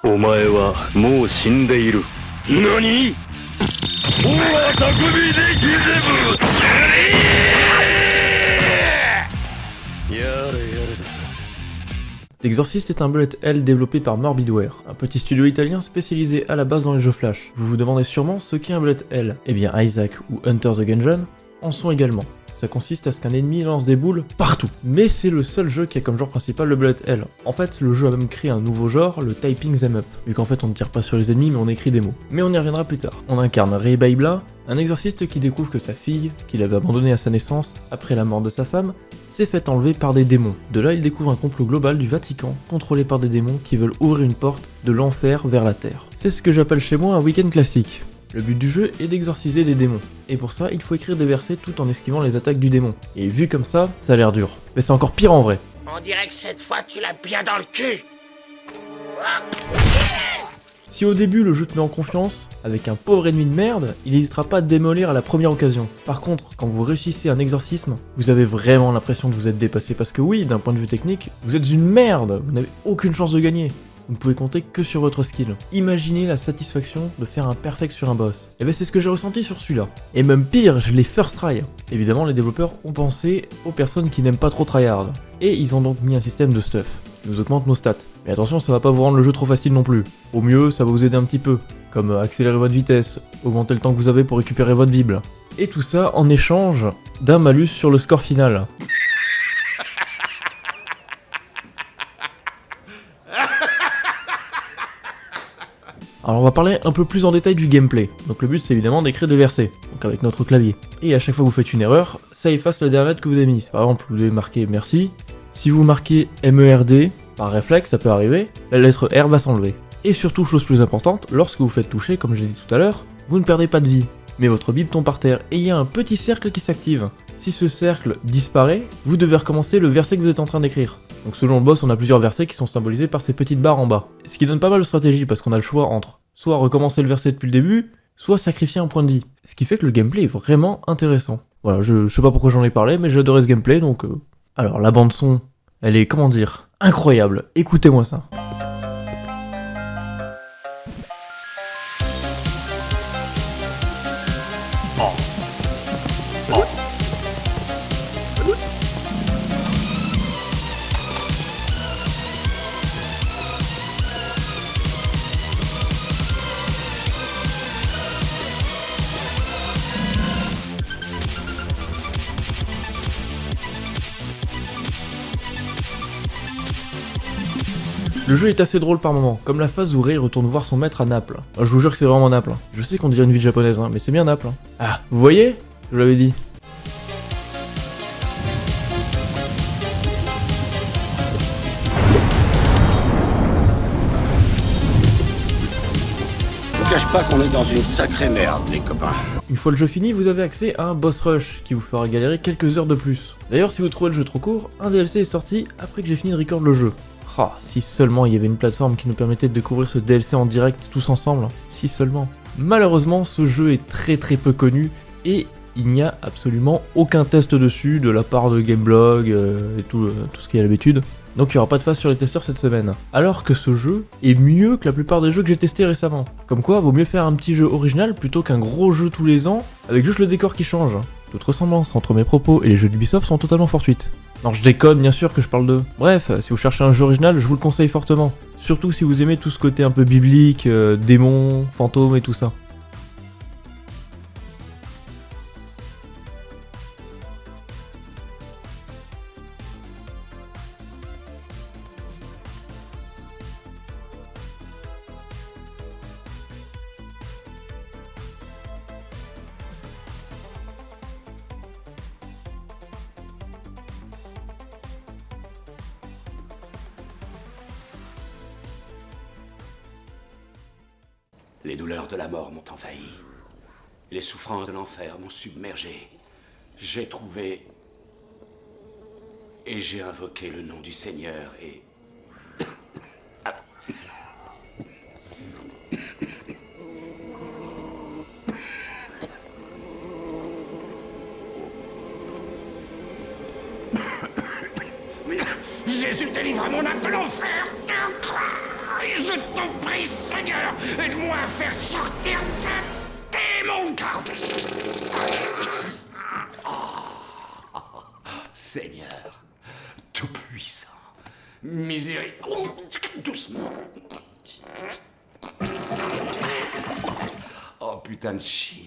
お前はもう死んでいる。何？おは匠でギゼブ。やれやれです。L'Exorcist est un bullet hell développé par Morbidware, un petit studio italien spécialisé à la base dans les jeux Flash. Vous vous demandez sûrement ce qu'est un bullet hell. Eh bien Isaac ou Hunter the Gungeon en sont également. Ça consiste à ce qu'un ennemi lance des boules partout. Mais c'est le seul jeu qui a comme genre principal le bullet hell. En fait, le jeu a même créé un nouveau genre, le typing them up, vu qu'en fait on ne tire pas sur les ennemis mais on écrit des mots. Mais on y reviendra plus tard. On incarne Ray Baibla, un exorciste qui découvre que sa fille, qu'il avait abandonnée à sa naissance après la mort de sa femme, s'est fait enlever par des démons. De là, il découvre un complot global du Vatican, contrôlé par des démons qui veulent ouvrir une porte de l'enfer vers la terre. C'est ce que j'appelle chez moi un week-end classique. Le but du jeu est d'exorciser des démons, et pour ça, il faut écrire des versets tout en esquivant les attaques du démon. Et vu comme ça a l'air dur. Mais c'est encore pire en vrai. On dirait que cette fois tu l'as bien dans le cul. Si au début le jeu te met en confiance, avec un pauvre ennemi de merde, il n'hésitera pas à te démolir à la première occasion. Par contre, quand vous réussissez un exorcisme, vous avez vraiment l'impression que vous êtes dépassé, parce que oui, d'un point de vue technique, vous êtes une merde, vous n'avez aucune chance de gagner. Vous ne pouvez compter que sur votre skill. Imaginez la satisfaction de faire un perfect sur un boss. Et ben c'est ce que j'ai ressenti sur celui-là. Et même pire, je l'ai first try. Évidemment, les développeurs ont pensé aux personnes qui n'aiment pas trop tryhard. Et ils ont donc mis un système de stuff, qui nous augmente nos stats. Mais attention, ça va pas vous rendre le jeu trop facile non plus. Au mieux, ça va vous aider un petit peu, comme accélérer votre vitesse, augmenter le temps que vous avez pour récupérer votre Bible. Et tout ça en échange d'un malus sur le score final. Alors on va parler un peu plus en détail du gameplay. Donc le but c'est évidemment d'écrire des versets, donc avec notre clavier. Et à chaque fois que vous faites une erreur, ça efface la dernière lettre que vous avez mise. Par exemple, vous devez marquer merci. Si vous marquez MERD, par réflexe, ça peut arriver, la lettre R va s'enlever. Et surtout, chose plus importante, lorsque vous faites toucher, comme j'ai dit tout à l'heure, vous ne perdez pas de vie. Mais votre Bible tombe par terre, et il y a un petit cercle qui s'active. Si ce cercle disparaît, vous devez recommencer le verset que vous êtes en train d'écrire. Donc selon le boss, on a plusieurs versets qui sont symbolisés par ces petites barres en bas. Ce qui donne pas mal de stratégie parce qu'on a le choix entre soit recommencer le verset depuis le début, soit sacrifier un point de vie. Ce qui fait que le gameplay est vraiment intéressant. Voilà, je sais pas pourquoi j'en ai parlé, mais j'ai adoré ce gameplay, donc... Alors la bande son, elle est, comment dire, incroyable. Écoutez-moi ça. Le jeu est assez drôle par moments, comme la phase où Ray retourne voir son maître à Naples. Je vous jure que c'est vraiment Naples. Je sais qu'on dirait une ville japonaise, mais c'est bien Naples. Ah, vous voyez? Je vous l'avais dit. Je vous cache pas qu'on est dans une sacrée merde, les copains. Une fois le jeu fini, vous avez accès à un boss rush qui vous fera galérer quelques heures de plus. D'ailleurs, si vous trouvez le jeu trop court, un DLC est sorti après que j'ai fini de record le jeu. Ah, si seulement il y avait une plateforme qui nous permettait de découvrir ce DLC en direct tous ensemble, si seulement. Malheureusement, ce jeu est très peu connu et il n'y a absolument aucun test dessus de la part de Gameblog et tout ce qu'il y a l'habitude. Donc il n'y aura pas de phase sur les testeurs cette semaine. Alors que ce jeu est mieux que la plupart des jeux que j'ai testés récemment. Comme quoi, vaut mieux faire un petit jeu original plutôt qu'un gros jeu tous les ans avec juste le décor qui change. Toute ressemblance entre mes propos et les jeux d'Ubisoft sont totalement fortuites. Non, je déconne, bien sûr que je parle d'eux. Bref, si vous cherchez un jeu original, je vous le conseille fortement. Surtout si vous aimez tout ce côté un peu biblique, démons, fantômes et tout ça. Les douleurs de la mort m'ont envahi. Les souffrances de l'enfer m'ont submergé. J'ai trouvé... Et j'ai invoqué le nom du Seigneur et... Jésus délivre mon âme de l'enfer. Je t'en prie. prie, Seigneur, aide-moi à faire sortir ce démon, car... Seigneur, tout-puissant, miséricorde... Doucement. Oh, putain de chien.